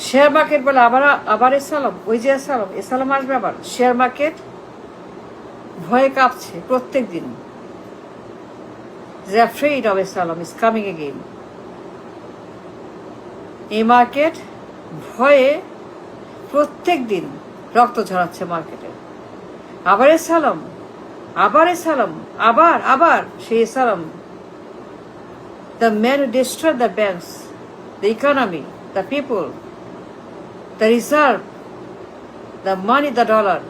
Share market বলে আবার আবার এসালাম, ওই যে এসালাম, এসালাম আসবে আবার। শেয়ার মার্কেট ভয়ে কাঁপছে প্রত্যেক দিন। They are afraid of Islam is coming again. এই মার্কেট ভয়ে প্রত্যেক দিন রক্ত ঝরাচ্ছে মার্কেটে। আবার এসালাম, আবার এসালাম, আবার আবার সেই এসালাম। The men who destroyed the banks, the economy, the people, the reserve, the money, the dollar,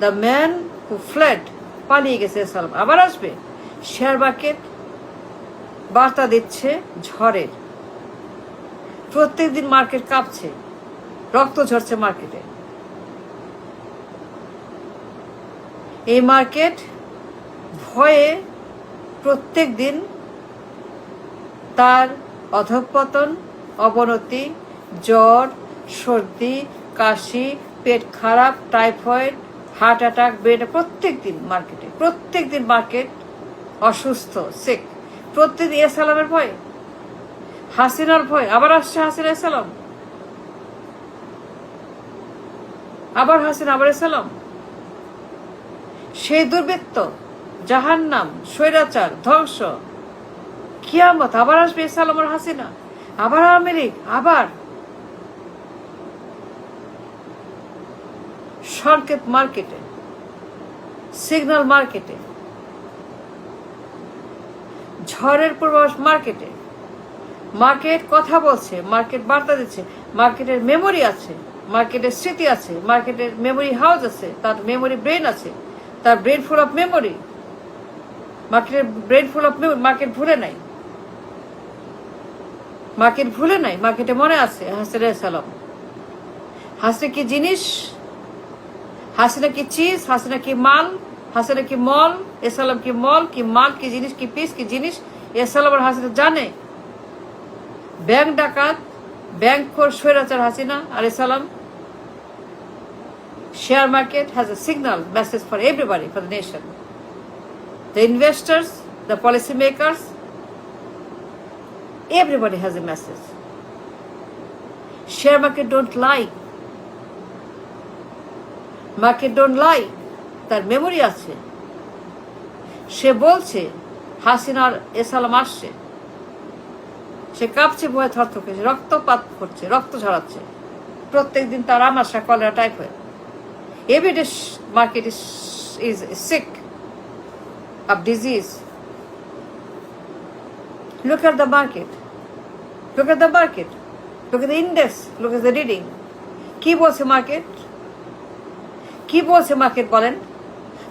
the man who fled, পালিয়ে গেছে এসালাম, আবার আসবে। শেয়ার মার্কেট বার্তা দিচ্ছে ঝড়ের। প্রত্যেক দিন মার্কেট কাঁপছে, রক্ত ঝরছে মার্কেটে। এই মার্কেট ভয়ে প্রত্যেক দিন তার অধঃপতন, অবনতি, জ্বর, সর্দি, কাশি, পেট খারাপ, টাইফয়েড, হার্ট অ্যাটাক, ব্রেন, প্রত্যেক দিন মার্কেটে, প্রত্যেক দিন মার্কেট অসুস্থ, সিক। প্রত্যেকদিন এসালামের ভয়, হাসিনার ভয়, আবার আসছে হাসিনা এসালাম, আবার হাসিনা, আবার এসালাম। সেই দুর্বৃত্ত, জাহান্নাম, স্বৈরাচার, ধ্বংস, কিয়ামত, আবার আসবে এসালাম আর হাসিনা, আবার আওয়ামী লীগ, আবার। সংকেত মার্কেটে, সিগন্যাল মার্কেটে, ঝড়ের পূর্বাভাস মার্কেটে। মার্কেট কথা বলছে, মার্কেট বার্তা দিচ্ছে, মার্কেটের মেমোরি আছে, মার্কেটের স্মৃতি আছে, মার্কেটের মেমোরি হাউস আছে, তার মেমোরি ব্রেন আছে, তার ব্রেন ফুল অফ মেমোরি। মার্কেটের brain full of memory, market ভুলে নাই, মার্কেট ভুলে নাই, মার্কেটে মনে আছে হাসিনা সালাম। হাসিনা কি জিনিস, হাসিনা কি চিজ, হাসিনা কি মাল, হাসিনা কি মল, এসালাম কি মল, কি মাল, কি জিনিস, কি পিস, কি জিনিস, এসালাম আর হাসিনা জানে। ব্যাংক ডাকাত, ব্যাংক খোর, স্বৈরাচার হাসিনা আর এসালাম। Share market has a signal message for everybody, for the nation. The investors, the policymakers, everybody has a message. Share market don't lie. Market don't lie. তার মেমোরি আছে, সে বলছে হাসিনার এসালাম আসছে। সে কাঁপছে, ভয়ে থরথর করছে, রক্তপাত করছে, রক্ত ঝরাচ্ছে প্রত্যেকদিন। তার আমাশা, cholera, typhoid. Every day market is sick of disease. Look at the market. Look at the market. Look at the index. Look at the reading. কি বলছে মার্কেট, কি বলছে মার্কেট বলেন?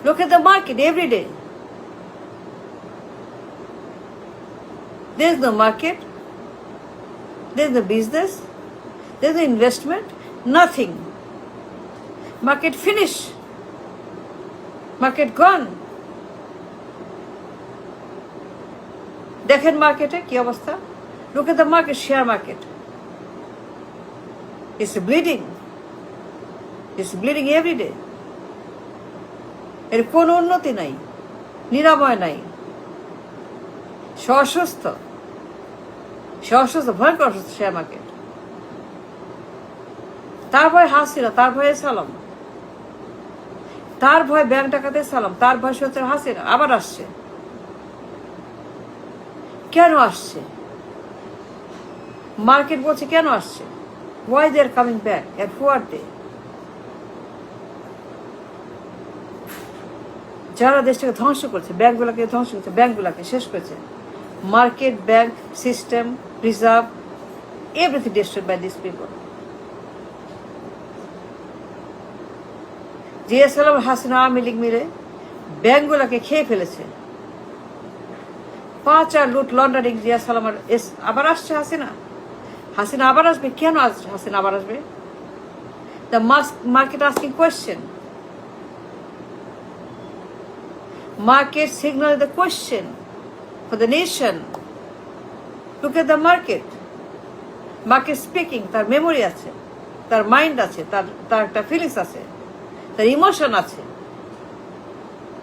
Look at the market every day. There is no market. There is no business. There is no investment. Nothing. Market finish. Market gone. দেখেন মার্কেটে কি অবস্থা। Look at the market, share market. It's bleeding. It's bleeding every day. এর কোনো উন্নতি নাই, নিরাময় নাই। সে অসুস্থ, সে অসুস্থ, ভয়ঙ্কর অসুস্থ শেয়ার মার্কেট। তার ভয় হাসিনা, তার ভয়ে সালাম, তার ভয় ব্যাংক ডাকাতে সালাম, তার ভয় হচ্ছে হাসিনা আবার আসছে। কেন আসছে? মার্কেট বলছে কেন আসছে? Why they are coming back and who are they? যারা দেশটাকে ধ্বংস করছে, ব্যাংকগুলোকে ধ্বংস করছে, ব্যাংকগুলোকে শেষ করেছে। Market, bank, system, reserve, everything destroyed by this people. GSL, Hasina, Awami League মিলে ব্যাংকগুলোকে খেয়ে ফেলেছে। পাচার, লুট, লন্ডারিং, জিএসএল আবার আসছে হাসিনা। হাসিনা আবার আসবে, কেন আসবে হাসিনা আবার আসবে? The market asking question, market signal the question for the nation. Look at the market. Market speaking, তার মেমোরি আছে, তার মাইন্ড আছে, তার একটা ফিলিংস আছে, তার ইমোশন আছে,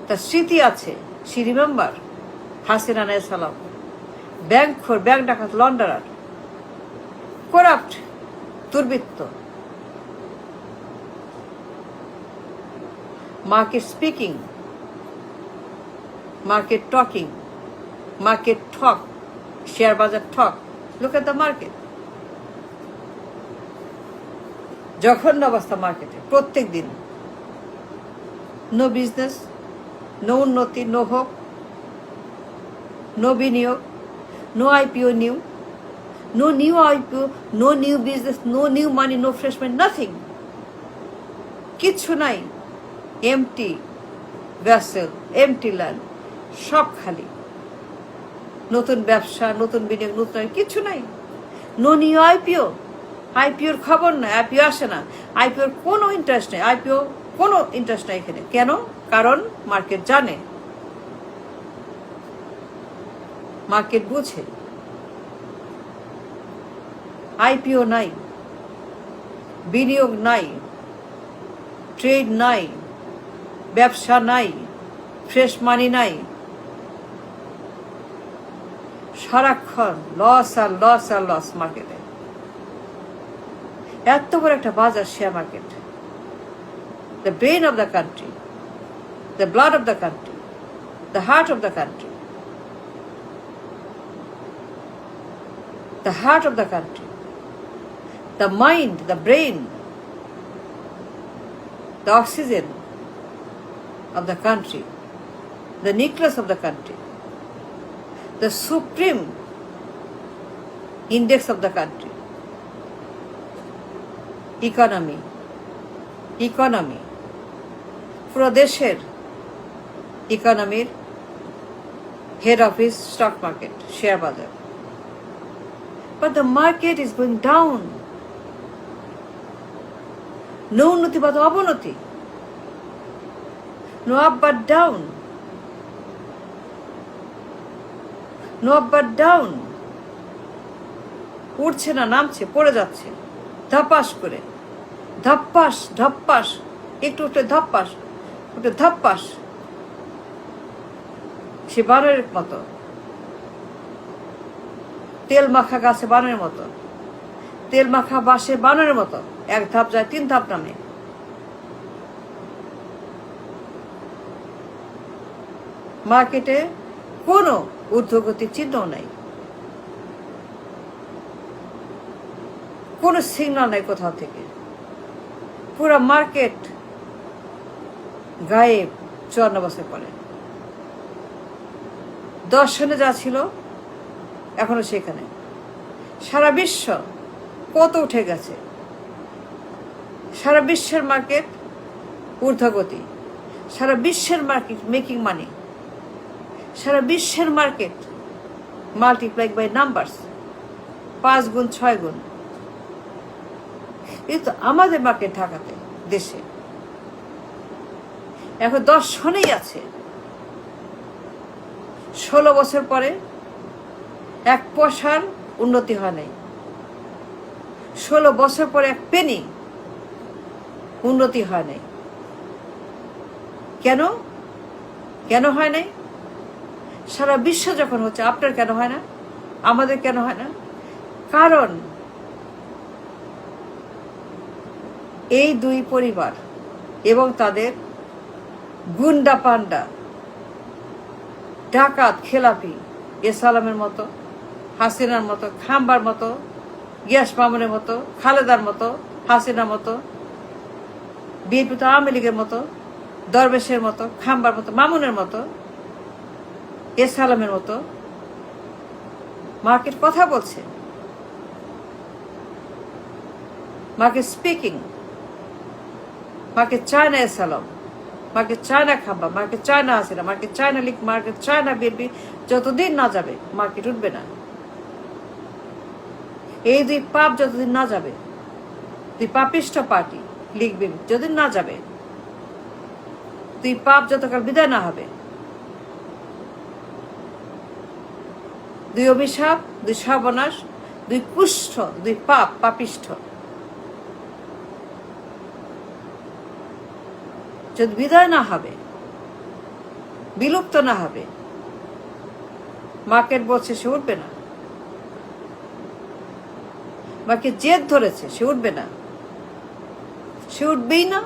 তার স্মৃতি আছে। She remember হাসিনা সালাম, ব্যাংক খোর, ব্যাংক ডাকাত, লন্ডারার, করাপ্ট, দুর্বৃত্ত। Market speaking, market talking, market ঠক, শেয়ার বাজার ঠক। Look at the market. জঘন্য অবস্থা মার্কেটে প্রত্যেক দিন। নো বিজনেস, নো উন্নতি, নো হোপ, নো বিনিয়োগ, no IPO new, no new IPO, no new business, no new money, no fresh money, nothing. কিচ্ছু নাই। এমটি ভেসেল, এমটি ল্যান্ড, সব খালি। নতুন ব্যবসা, নতুন বিনিয়োগ, নতুন কিচ্ছু নাই। নো নিউ আইপিও, আইপিওর খবর নাই, আইপিও আসে না, আইপিওর কোনো ইন্টারেস্ট নেই, আইপিও কোনো ইন্টারেস্ট নাই এখানে। কেন? কারণ মার্কেট জানে, মার্কেট বুঝে। আইপিও নাই, বিনিয়োগ নাই, ট্রেড নাই, ব্যবসা নাই, ফ্রেশ মানি নাই, সারাক্ষণ লস আর লস আর লস মার্কেটে। এত বড় একটা বাজার share market, the brain of the country, the blood of the country, the heart of the country, the heart of the country, the mind, the brain, the oxygen of the country, the nucleus of the country, the supreme index of the country, economy, পুরো দেশের ইকোনমির head office stock market, share বাজার। But the market is going down. No unnati but abonati. No up but down. No up but down. উঠছে না, নামছে, পড়ে যাচ্ছে ধাপাস করে। ধাপ্পাস ধাপ্পাস, একটু উঠে ধাপ্পাস, উঠে ধাপ্পাস। সে বানের মতো, তেল মাখা গাছে বানের মতো, তেল মাখা বাসে বানের মতো। এক ধাপ যায়, 3 ধাপ নামে। মার্কেটে কোনো ঊর্ধ্বগতির চিহ্ন নাই, কোনো সিগন্যাল নাই কোথাও থেকে। পুরো মার্কেট গায়েব 54 বছর পরে। দর্শনে যা ছিল এখনো সেখানে। সারা বিশ্ব কত উঠে গেছে, সারা বিশ্বের মার্কেট ঊর্ধ্বগতি, সারা বিশ্বের মার্কেট মেকিং মানি, সারা বিশ্বের মার্কেট মাল্টিপ্লাই বাই নাম্বারস, 5 গুণ 6 গুণ। কিন্তু আমাদের মার্কেট ঢাকাতে দেশে এখন দর্শনেই আছে। 16 বছর পরে 1 পয়সার উন্নতি হয় নাই। 16 বছর পরে 1 পেনি উন্নতি হয় নাই। কেন? কেন হয় নাই? সারা বিশ্ব যখন হচ্ছে, আপনার কেন হয় না? আমাদের কেন হয় না? কারণ এই 2 পরিবার এবং তাদের গুন্ডা পান্ডা, ডাকাত, খেলাপি, এসালামের মতো, হাসিনার মতো, খাম্বার মতো, গিয়াস মামুনের মতো, খালেদার মতো, হাসিনার মতো, বিএনপি তো আওয়ামী লীগের মতো, দরবেশের মতো, খাম্বার মতো, মামুনের মতো, এসালামের মতো মার্কেট কথা বলছে, মার্কেট স্পিকিং। মার্কেট চায় না এসালাম, মার্কেট চায় না খাম্বা, মার্কেট চায় না হাসিনা, মার্কেট চায় না লীগ, মার্কেট চায় না বিএনপি। যতদিন না যাবে মার্কেট উঠবে না। এই 2 পাপ যতদিন না যাবে, 2 পাপিষ্ঠ পার্টি লীগ বিএনপি যতদিন না যাবে, 2 পাপ যতকাল বিদায় না হবে, 2 অভিশাপ, 2 সর্বনাশ, 2 কুষ্ঠ, 2 পাপ, পাপিষ্ঠ যদি বিদায় না হবে, বিলুপ্ত না হবে, মার্কেট বলছে সে উঠবে না। বাকি জেদ ধরেছে, সে উঠবে না, সে উঠবেই না।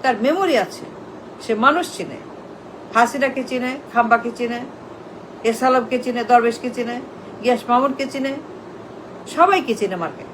তার মেমোরি আছে, সে মানুষ চিনে, হাসিনাকে চিনে, খাম্বাকে চিনে, এস আলমকে চিনে, দরবেশকে চিনে, গিয়াস মামুনকে চিনে, সবাইকে চিনে মার্কেট।